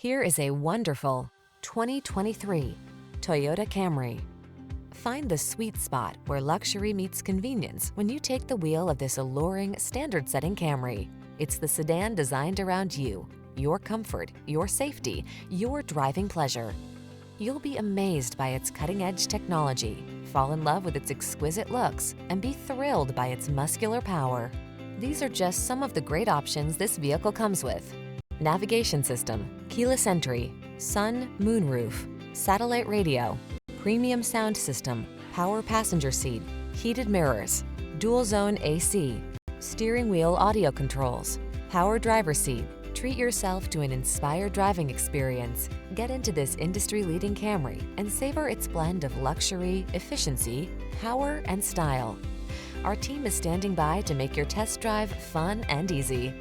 Here is a wonderful 2023 Toyota Camry. Find the sweet spot where luxury meets convenience when you take the wheel of this alluring, standard-setting Camry. It's the sedan designed around you, your comfort, your safety, your driving pleasure. You'll be amazed by its cutting-edge technology, fall in love with its exquisite looks, and be thrilled by its muscular power. These are just some of the great options this vehicle comes with: navigation system, keyless entry, sun, moonroof, satellite radio, premium sound system, power passenger seat, heated mirrors, dual zone AC, steering wheel audio controls, power driver seat. Treat yourself to an inspired driving experience. Get into this industry-leading Camry and savor its blend of luxury, efficiency, power, and style. Our team is standing by to make your test drive fun and easy.